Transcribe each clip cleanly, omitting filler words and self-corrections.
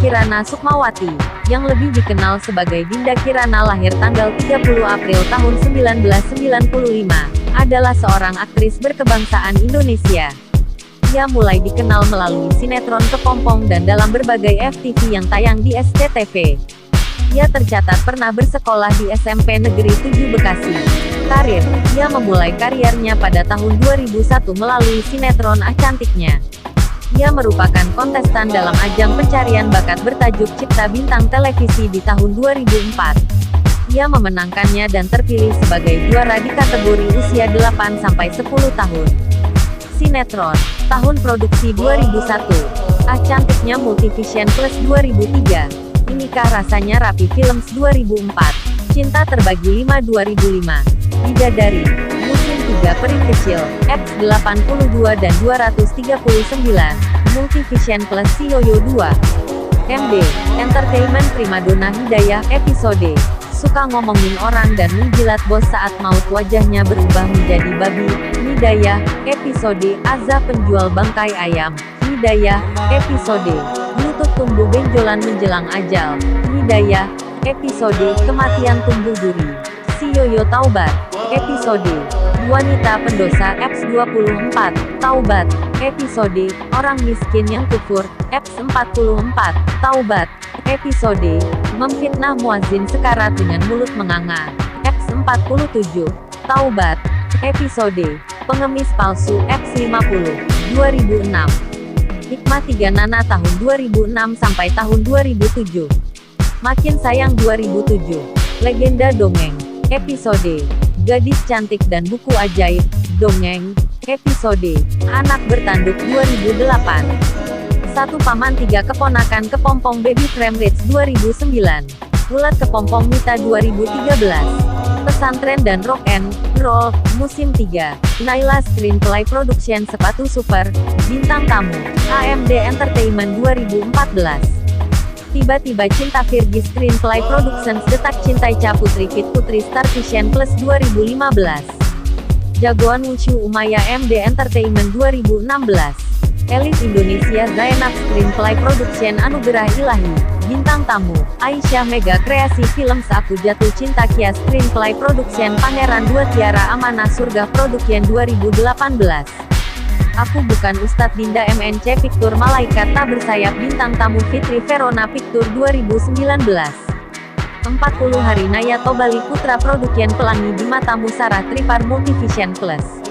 Kirana Sukmawati, yang lebih dikenal sebagai Dinda Kirana, lahir tanggal 30 April tahun 1995, adalah seorang aktris berkebangsaan Indonesia. Ia mulai dikenal melalui sinetron Kepompong dan dalam berbagai FTV yang tayang di SCTV. Ia tercatat pernah bersekolah di SMP Negeri 7 Bekasi. Karir: ia memulai kariernya pada tahun 2001 melalui sinetron Ah Cantiknya. Ia merupakan kontestan dalam ajang pencarian bakat bertajuk Cipta Bintang Televisi di tahun 2004. Ia memenangkannya dan terpilih sebagai juara di kategori usia 8-10 tahun. Sinetron, tahun produksi 2001. Ah Cantiknya Multivision Plus 2003. Inikah Rasanya Rapi Films 2004. Cinta Terbagi 5 2005. Bidadari, musim 3 Peri Kecil, X 82 dan 239. Multivision Plus Si Yoyo 2. MD, Entertainment Primadona Hidayah episode. Suka ngomongin orang dan menjilat bos saat maut wajahnya berubah menjadi babi. Hidayah, episode. Azza penjual bangkai ayam. Hidayah, episode. Lutut tumbuh benjolan menjelang ajal. Hidayah, episode. Kematian tumbuh duri. Si Yoyo Taubat, episode. Wanita pendosa X24, Taubat, episode. Orang miskin yang kufur, X44, Taubat, episode. Memfitnah muazin sekarat dengan mulut menganga, X47, Taubat, episode. Pengemis palsu X50, 2006. Hikmah 3 Nana tahun 2006 sampai tahun 2007. Makin Sayang 2007. Legenda Dongeng, episode. Gadis Cantik dan Buku Ajaib, Dongeng, episode. Anak Bertanduk 2008. Satu Paman 3 Keponakan Kepompong Baby Frame Rich 2009. Ulat Kepompong Mita 2013. Pesantren dan Rock and Roll, musim 3. Naila Screenplay Production Sepatu Super, bintang tamu, AMD Entertainment 2014. Tiba-tiba Cinta Virgi Screenplay Productions Detak Cintai Ca Putri Fit Putri Star Vision Plus 2015. Jagoan Wushu Umaya MD Entertainment 2016. Elit Indonesia Zainab Screenplay Production Anugerah Ilahi, bintang tamu, Aisyah Mega Kreasi Films Aku Jatuh Cinta Kia Screenplay Production Pangeran 2 Tiara Amanah Surga Production 2018. Aku Bukan Ustadz Dinda MNC Picture Malaikat Tak Bersayap bintang tamu Fitri Verona Picture 2019. 40 Hari Naya Tobali Putra Production Pelangi di Matamu Sarah Tripar Multivision Plus.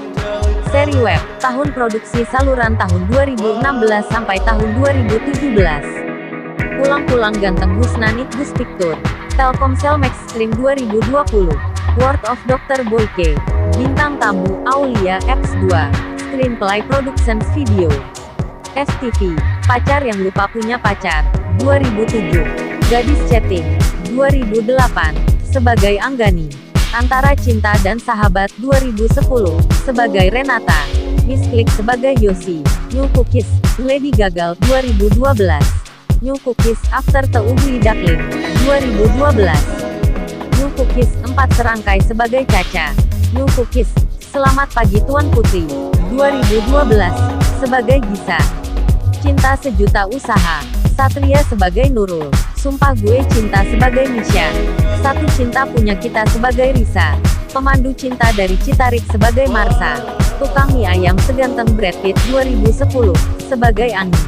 Seri web, tahun produksi saluran tahun 2016 sampai tahun 2017. Pulang-pulang ganteng Husnanit Gus Picture. Telkomsel Maxstream 2020. World of Dr. Boyke. Bintang tamu, Aulia X2. Screenplay Productions Video. FTV, Pacar Yang Lupa Punya Pacar, 2007. Gadis Chatting, 2008. Sebagai Anggani. Antara Cinta dan Sahabat 2010, sebagai Renata. Miss Klik sebagai Yosi. New Cookies, Lady Gagal 2012. New Cookies After the Ugly Duckling, 2012. New Cookies 4 Serangkai sebagai Caca. New Cookies Selamat Pagi Tuan Putri, 2012, sebagai Gisa. Cinta Sejuta Usaha, Satria sebagai Nurul. Sumpah Gue Cinta sebagai Misha. Satu Cinta Punya Kita sebagai Risa. Pemandu Cinta dari Citarik sebagai Marsa. Tukang Mie Ayam Seganteng Brad Pitt 2010, sebagai Ani.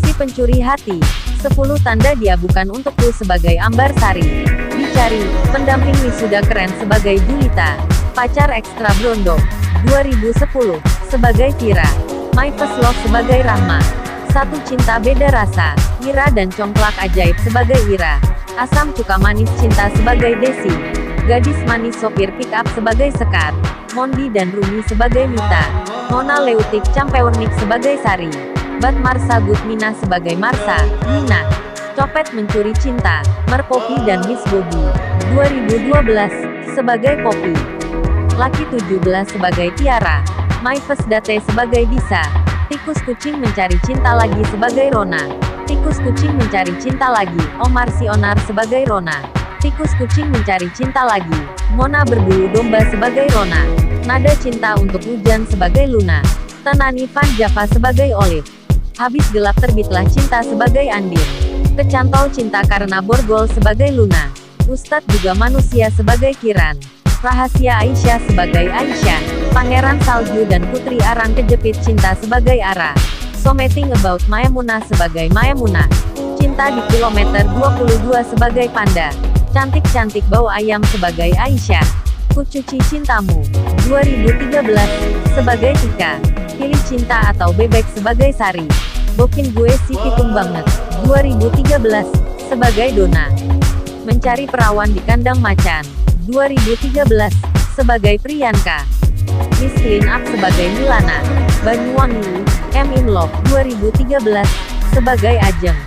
Si Pencuri Hati, 10 Tanda Dia Bukan Untukku sebagai Ambar Sari. Dicari, pendamping wisuda keren sebagai Julita. Pacar Ekstra Brondok, 2010, sebagai Vira. My First Love sebagai Rahma. Satu Cinta Beda Rasa, Ira dan Congklak Ajaib sebagai Ira. Asam Cuka Manis Cinta sebagai Desi. Gadis Manis Sopir Pick Up sebagai Sekar. Mondi dan Rumi sebagai Mita. Mona Leutik Campeurnik sebagai Sari. Bat Marsa Gutmina sebagai Marsa, Nina. Copet Mencuri Cinta, Merpopi dan Miss Bobby, 2012, sebagai Poppy. Laki 17 sebagai Tiara. My First Date sebagai Disa. Tikus Kucing Mencari Cinta Lagi sebagai Rona. Tikus Kucing Mencari Cinta Lagi, Omar Sionar sebagai Rona. Tikus Kucing Mencari Cinta Lagi, Mona Berbulu Domba sebagai Rona. Nada Cinta Untuk Hujan sebagai Luna. Tenani Van Java sebagai Olive. Habis Gelap Terbitlah Cinta sebagai Andin. Kecantol cinta karena borgol sebagai Luna. Ustadz juga manusia sebagai Kiran. Rahasia Aisyah sebagai Aisyah. Pangeran Salju dan Putri Arang kejepit cinta sebagai Ara. Something About Maemunah sebagai Maemunah. Cinta di kilometer 22 sebagai Panda. Cantik-cantik bau ayam sebagai Aisyah. Kucuci Cintamu 2013 sebagai Tika. Pilih cinta atau bebek sebagai Sari. Bokin gue si pitung banget 2013 sebagai Dona. Mencari perawan di kandang macan 2013 sebagai Priyanka. Miss Clean Up sebagai Milana. Banyuwangi M In Love 2013 sebagai Ajeng.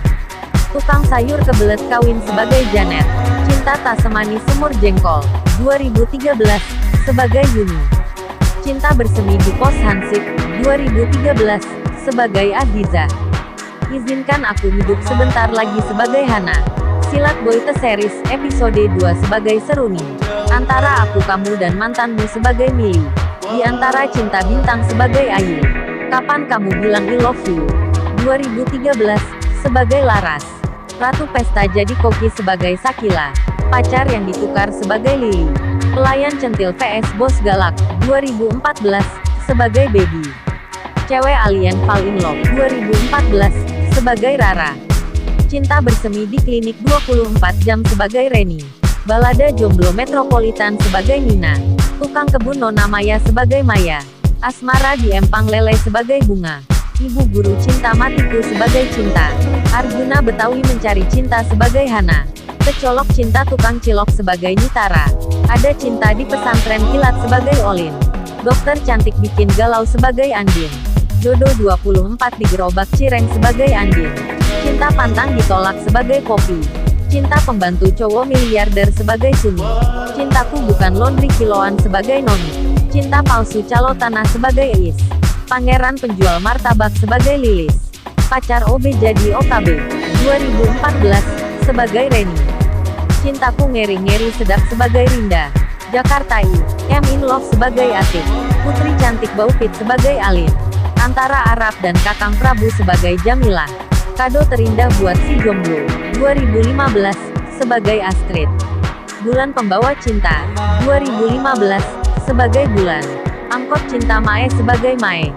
Tukang sayur kebelet kawin sebagai Janet. Cinta tak semanis semur jengkol 2013 sebagai Yuni. Cinta bersemi di pos Hansip 2013 sebagai Aziza. Izinkan aku hidup sebentar lagi sebagai Hana. Silat Boy The Series episode 2 sebagai Seruni. Antara aku kamu dan mantanmu sebagai Mili. Di antara cinta bintang sebagai Ayu. Kapan kamu bilang I love you 2013 sebagai Laras. Ratu Pesta jadi koki sebagai Sakila. Pacar yang ditukar sebagai Lily. Pelayan centil vs Bos Galak 2014 sebagai Baby. Cewek alien Fall in Love 2014 sebagai Rara. Cinta bersemi di klinik 24 jam sebagai Reni. Balada jomblo metropolitan sebagai Nina. Tukang kebun Nona Maya sebagai Maya. Asmara di Empang Lele sebagai Bunga. Ibu guru cinta matiku sebagai Cinta. Arjuna Betawi mencari cinta sebagai Hana. Kecolok cinta tukang cilok sebagai Nitara. Ada cinta di pesantren kilat sebagai Olin. Dokter cantik bikin galau sebagai Andin. Dodo 24 di gerobak cireng sebagai Andin. Cinta pantang ditolak sebagai Poppy. Cinta pembantu cowok miliarder sebagai Suni. Cintaku bukan laundry kiloan sebagai Noni. Cinta palsu calo tanah sebagai Is. Pangeran penjual martabak sebagai Lilis. Pacar OB jadi OKB 2014 sebagai Reni. Cintaku ngeri-ngeri sedap sebagai Rinda. Jakarta I M In Love sebagai Atik. Putri cantik bau fit sebagai Alin. Antara Arab dan Kakang Prabu sebagai Jamila. Kado terindah buat si jomblo 2015 sebagai Astrid. Bulan Pembawa Cinta 2015 sebagai Bulan. Angkot Cinta Mae sebagai Mae.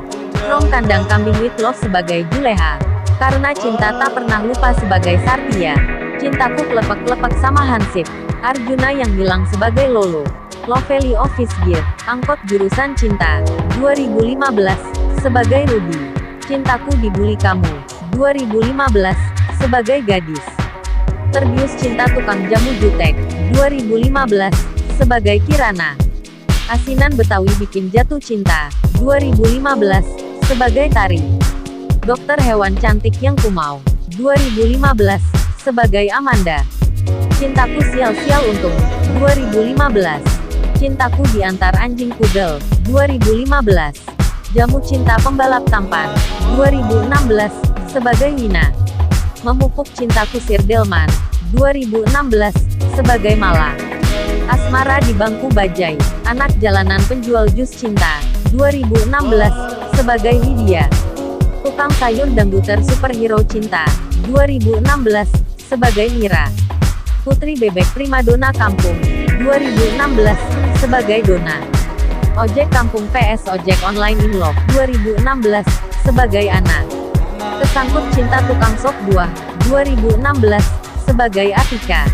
Rong Kandang Kambing with Love sebagai Juleha. Karena Cinta Tak Pernah Lupa sebagai Sartia. Cintaku Klepek-klepek sama Hansip. Arjuna yang hilang sebagai Lolo. Lovely Office Gear. Angkot Jurusan Cinta 2015 sebagai Ruby. Cintaku Dibully Kamu 2015 sebagai Gadis. Terbius Cinta Tukang Jamu Jutek 2015 sebagai Kirana. Asinan Betawi Bikin Jatuh Cinta 2015 sebagai Tari. Dokter Hewan Cantik Yang Kumau 2015 sebagai Amanda. Cintaku Sial-sial Untung 2015. Cintaku Diantar Anjing Pudel 2015. Jamu Cinta Pembalap Tampan 2016 sebagai Wina. Memupuk Cintaku Sir Delman 2016 sebagai Mala. Asmara di Bangku Bajai. Anak Jalanan Penjual Jus Cinta 2016 sebagai Lydia. Tukang Sayur Dangduter Superhero Cinta 2016 sebagai Mira. Putri Bebek Primadona Kampung 2016 sebagai Dona. Ojek Kampung vs Ojek Online In Love 2016 sebagai Ana. Kesangkut Cinta Tukang Sop Buah 2016 sebagai Atika.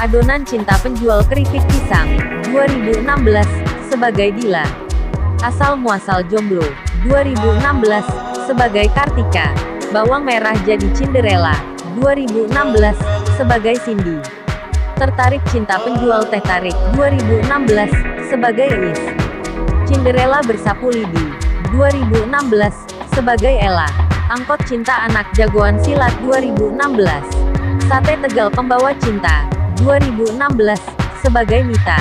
Adonan Cinta Penjual Keripik Pisang 2016 sebagai Dila. Asal Muasal Jomblo 2016 sebagai Kartika. Bawang Merah Jadi Cinderella 2016 sebagai Cindy. Tertarik Cinta Penjual Teh Tarik 2016 sebagai Is. Cinderella Bersapu Lidi 2016 sebagai Ella. Angkot Cinta Anak Jagoan Silat 2016. Sate Tegal Pembawa Cinta 2016 sebagai Mita.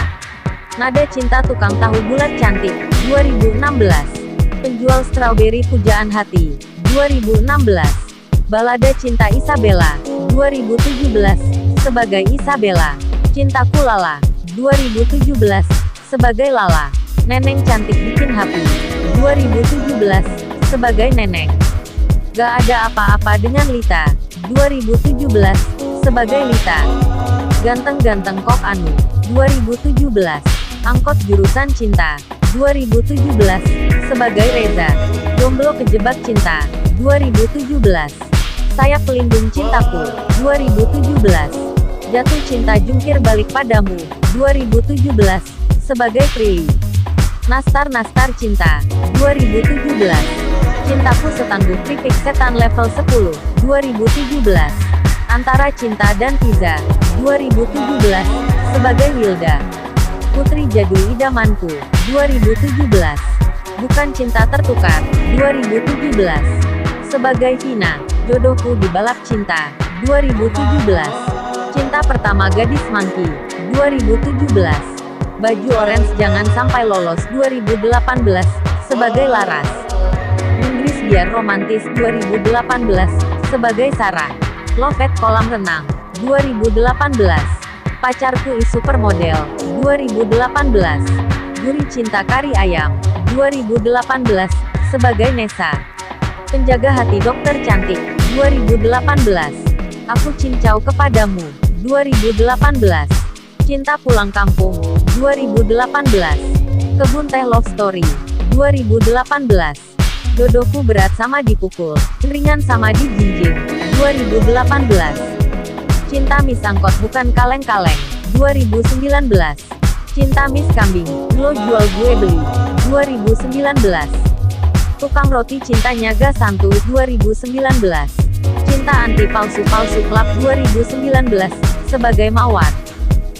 Nada Cinta Tukang Tahu Bulat Cantik 2016. Penjual Strawberry Pujaan Hati 2016. Balada Cinta Isabella 2017 sebagai Isabella. Cintaku Lala 2017 sebagai Lala. Neneng Cantik Bikin Happy 2017 sebagai Neneng. Gak ada apa-apa dengan Lita. 2017, sebagai Lita. Ganteng-ganteng Kok Anu. 2017. Angkot Jurusan Cinta. 2017, sebagai Reza. Jomblo kejebak cinta. 2017. Sayap pelindung cintaku. 2017. Jatuh cinta jungkir balik padamu. 2017, sebagai Prilly. Nastar cinta. 2017. Cintaku setangguh titik setan level 10. 2017. Antara cinta dan pizza. 2017, sebagai Wilda. Putri jadul idamanku. 2017. Bukan cinta tertukar. 2017. Sebagai Vina. Jodohku di balap cinta. 2017. Cinta pertama gadis Monkey. 2017. Baju orange jangan sampai lolos. 2018, sebagai Laras. Inggris biar romantis. 2018, sebagai Sarah. Lovet kolam renang. 2018. Pacarku is supermodel. 2018. Gurih cinta kari ayam. 2018, sebagai Nessa. Penjaga hati dokter cantik. 2018. Aku cincau kepadamu. 2018. Cinta pulang kampung. 2018. Kebun teh love story. 2018. Jodohku berat sama dipukul, ringan sama dijinjing. 2018. Cinta mis angkot bukan kaleng-kaleng. 2019. Cinta mis kambing, lo jual gue beli. 2019. Tukang roti cintanya gak santuy. 2019. Cinta anti palsu-palsu klub. 2019, sebagai Mawar.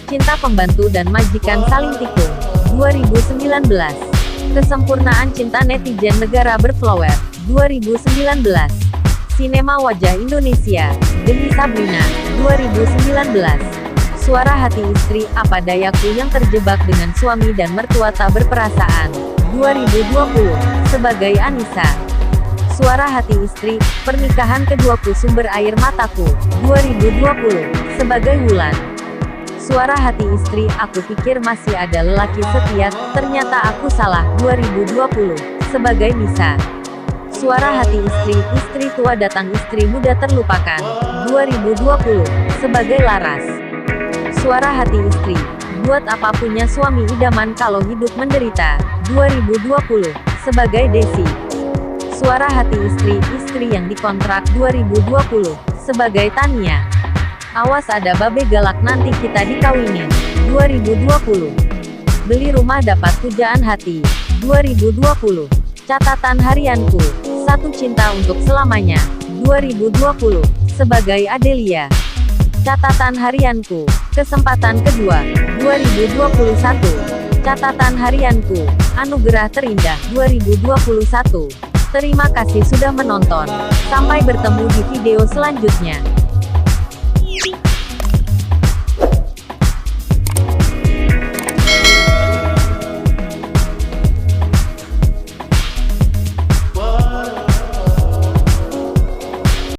Cinta pembantu dan majikan saling tikung. 2019. Kesempurnaan cinta netizen negara berflower. 2019. Sinema wajah Indonesia. Demi Sabrina. 2019. Suara hati istri, apa dayaku yang terjebak dengan suami dan mertua tak berperasaan. 2020, sebagai Anissa. Suara hati istri, pernikahan keduaku sumber air mataku. 2020, sebagai Wulan. Suara hati istri, aku pikir masih ada lelaki setia, ternyata aku salah. 2020, sebagai Nisa. Suara hati istri, istri tua datang istri muda terlupakan. 2020, sebagai Laras. Suara hati istri, buat apa punya suami idaman kalau hidup menderita. 2020, sebagai Desi. Suara hati istri, istri yang dikontrak. 2020, sebagai Tania. Awas ada babe galak nanti kita dikawinin. 2020. Beli rumah dapat pujaan hati. 2020. Catatan harianku. Satu cinta untuk selamanya. 2020. Sebagai Adelia. Catatan harianku. Kesempatan kedua. 2021. Catatan harianku. Anugerah terindah. 2021. Terima kasih sudah menonton. Sampai bertemu di video selanjutnya.